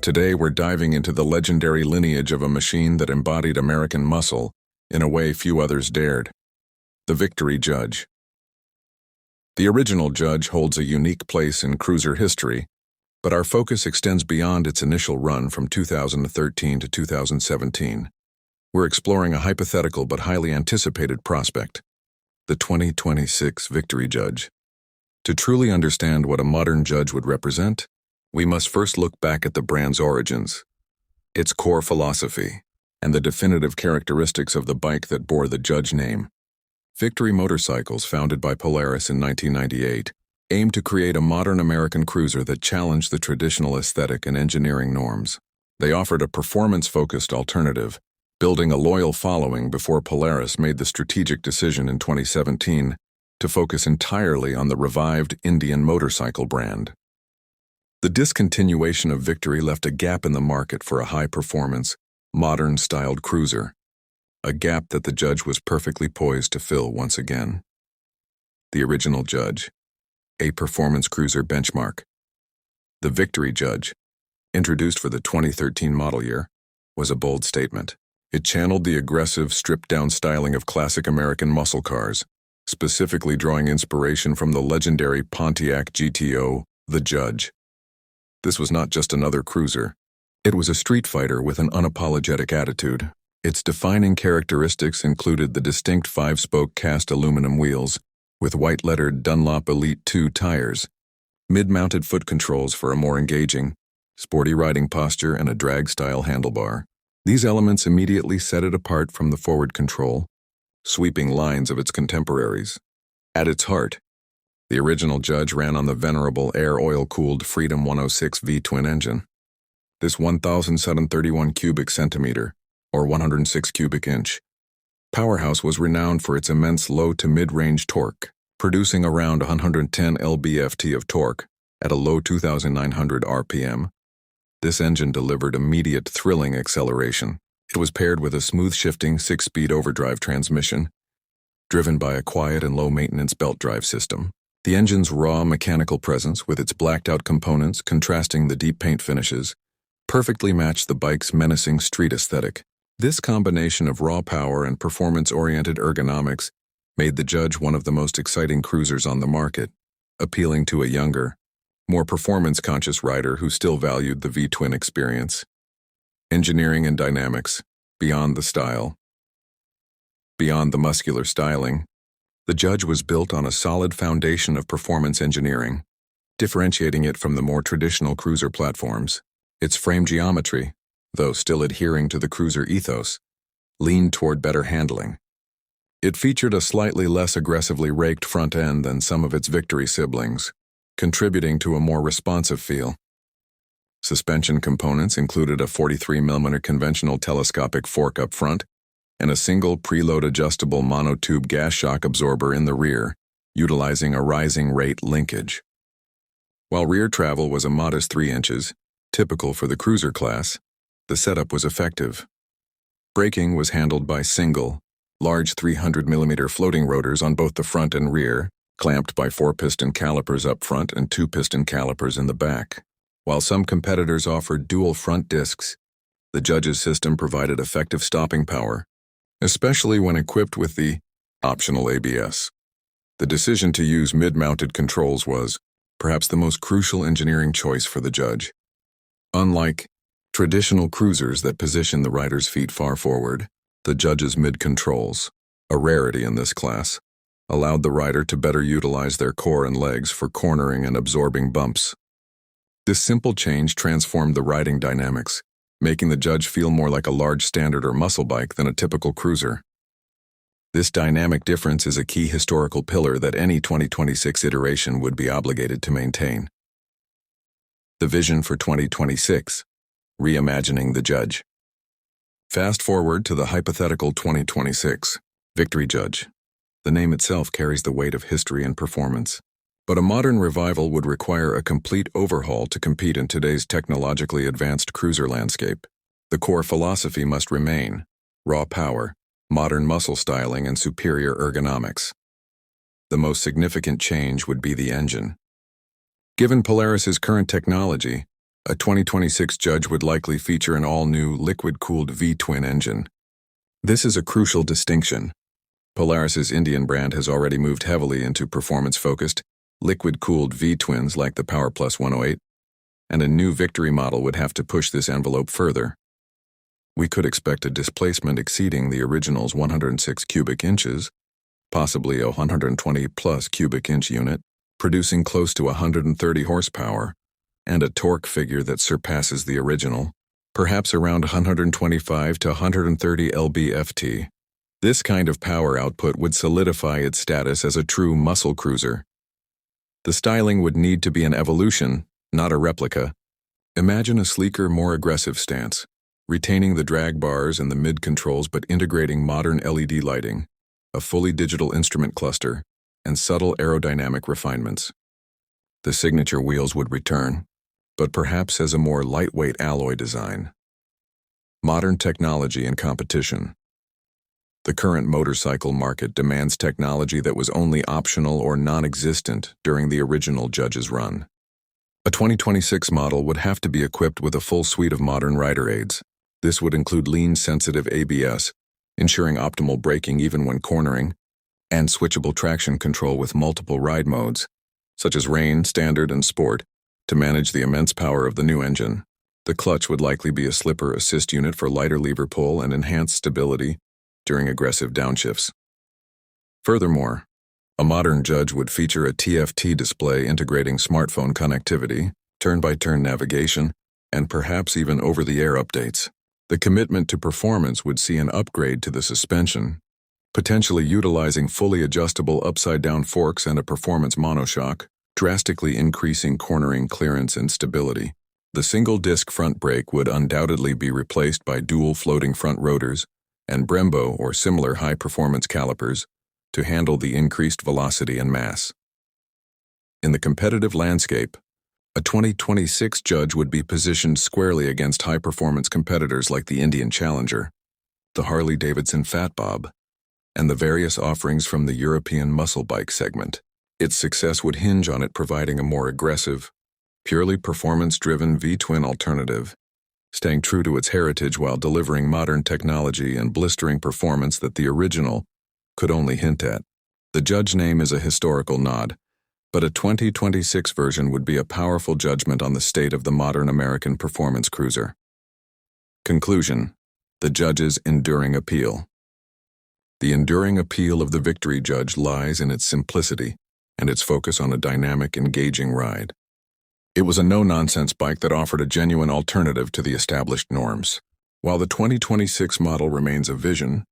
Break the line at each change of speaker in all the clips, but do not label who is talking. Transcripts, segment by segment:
Today we're diving into the legendary lineage of a machine that embodied American muscle in a way few others dared. The Victory Judge. The original Judge holds a unique place in cruiser history, but our focus extends beyond its initial run from 2013 to 2017. We're exploring a hypothetical but highly anticipated prospect, the 2026 Victory Judge. To truly understand what a modern Judge would represent, we must first look back at the brand's origins, its core philosophy, and the definitive characteristics of the bike that bore the Judge name. Victory Motorcycles, founded by Polaris in 1998, aimed to create a modern American cruiser that challenged the traditional aesthetic and engineering norms. They offered a performance-focused alternative, building a loyal following before Polaris made the strategic decision in 2017 to focus entirely on the revived Indian motorcycle brand. The discontinuation of Victory left a gap in the market for a high-performance, modern-styled cruiser, a gap that the Judge was perfectly poised to fill once again. The original Judge, a performance cruiser benchmark. The Victory Judge, introduced for the 2013 model year, was a bold statement. It channeled the aggressive, stripped-down styling of classic American muscle cars, specifically drawing inspiration from the legendary Pontiac GTO, the Judge. This was not just another cruiser. It was a street fighter with an unapologetic attitude. Its defining characteristics included the distinct 5-spoke cast aluminum wheels, with white-lettered Dunlop Elite 2 tires, mid-mounted foot controls for a more engaging, sporty riding posture, and a drag-style handlebar. These elements immediately set it apart from the forward control, sweeping lines of its contemporaries. At its heart, the original Judge ran on the venerable air oil-cooled Freedom 106 V-twin engine. This 1,731 cubic centimeter, or 106 cubic inch, powerhouse was renowned for its immense low to mid-range torque, producing around 110 lb-ft of torque at a low 2,900 RPM. This engine delivered immediate, thrilling acceleration. It was paired with a smooth-shifting 6-speed overdrive transmission, driven by a quiet and low-maintenance belt drive system. The engine's raw mechanical presence, with its blacked-out components contrasting the deep paint finishes, perfectly matched the bike's menacing street aesthetic. This combination of raw power and performance-oriented ergonomics made the Judge one of the most exciting cruisers on the market, appealing to a younger, more performance-conscious rider who still valued the V-twin experience. Engineering and dynamics, beyond the style. Beyond the muscular styling, the Judge was built on a solid foundation of performance engineering, differentiating it from the more traditional cruiser platforms. Its frame geometry, though still adhering to the cruiser ethos, leaned toward better handling. It featured a slightly less aggressively raked front end than some of its Victory siblings, contributing to a more responsive feel. Suspension components included a 43mm conventional telescopic fork up front and a single preload adjustable monotube gas shock absorber in the rear, utilizing a rising rate linkage. While rear travel was a modest 3 inches, typical for the cruiser class, the setup was effective. Braking was handled by single, large 300mm floating rotors on both the front and rear, clamped by 4-piston calipers up front and 2-piston calipers in the back. While some competitors offered dual front discs, the Judge's system provided effective stopping power, especially when equipped with the optional ABS. The decision to use mid-mounted controls was, perhaps, the most crucial engineering choice for the Judge. Unlike traditional cruisers that position the rider's feet far forward, the Judge's mid-controls, a rarity in this class, allowed the rider to better utilize their core and legs for cornering and absorbing bumps. This simple change transformed the riding dynamics, making the Judge feel more like a large standard or muscle bike than a typical cruiser. This dynamic difference is a key historical pillar that any 2026 iteration would be obligated to maintain. The vision for 2026, reimagining the Judge. Fast forward to the hypothetical 2026 Victory Judge. The name itself carries the weight of history and performance. But a modern revival would require a complete overhaul to compete in today's technologically advanced cruiser landscape. The core philosophy must remain: raw power, modern muscle styling, and superior ergonomics. The most significant change would be the engine. Given Polaris's current technology, A 2026 Judge would likely feature an all-new liquid-cooled V-twin engine. This is a crucial distinction. Polaris's Indian brand has already moved heavily into performance-focused, liquid-cooled V-twins like the Power Plus 108, and a new Victory model would have to push this envelope further. We could expect a displacement exceeding the original's 106 cubic inches, possibly a 120-plus cubic inch unit, producing close to 130 horsepower, and a torque figure that surpasses the original, perhaps around 125 to 130 lb-ft. This kind of power output would solidify its status as a true muscle cruiser. The styling would need to be an evolution, not a replica. Imagine a sleeker, more aggressive stance, retaining the drag bars and the mid-controls but integrating modern LED lighting, a fully digital instrument cluster, and subtle aerodynamic refinements. The signature wheels would return, but perhaps as a more lightweight alloy design. Modern technology and competition. The current motorcycle market demands technology that was only optional or non-existent during the original Judge's run. A 2026 model would have to be equipped with a full suite of modern rider aids. This would include lean-sensitive ABS, ensuring optimal braking even when cornering, and switchable traction control with multiple ride modes, such as rain, standard, and sport, to manage the immense power of the new engine. The clutch would likely be a slipper assist unit for lighter lever pull and enhanced stability during aggressive downshifts. Furthermore, a modern Judge would feature a TFT display integrating smartphone connectivity, turn-by-turn navigation, and perhaps even over-the-air updates. The commitment to performance would see an upgrade to the suspension, potentially utilizing fully adjustable upside-down forks and a performance monoshock, drastically increasing cornering clearance and stability. The single-disc front brake would undoubtedly be replaced by dual floating front rotors and Brembo or similar high-performance calipers to handle the increased velocity and mass. In the competitive landscape, a 2026 Judge would be positioned squarely against high-performance competitors like the Indian Challenger, the Harley-Davidson Fat Bob, and the various offerings from the European muscle bike segment. Its success would hinge on it providing a more aggressive, purely performance-driven V-twin alternative, staying true to its heritage while delivering modern technology and blistering performance that the original could only hint at. The Judge name is a historical nod, but a 2026 version would be a powerful judgment on the state of the modern American performance cruiser. Conclusion: the Judge's enduring appeal. The enduring appeal of the Victory Judge lies in its simplicity and its focus on a dynamic, engaging ride. It was a no-nonsense bike that offered a genuine alternative to the established norms. While the 2026 model remains a vision,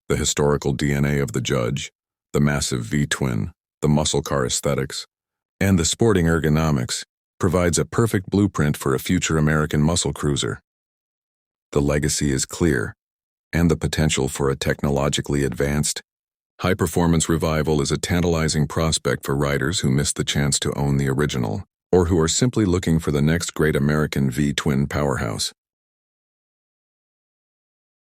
the historical DNA of the Judge, the massive V-twin, the muscle car aesthetics, and the sporting ergonomics provides a perfect blueprint for a future American muscle cruiser. The legacy is clear, and the potential for a technologically advanced, high-performance revival is a tantalizing prospect for riders who missed the chance to own the original, or who are simply looking for the next great American V-twin powerhouse.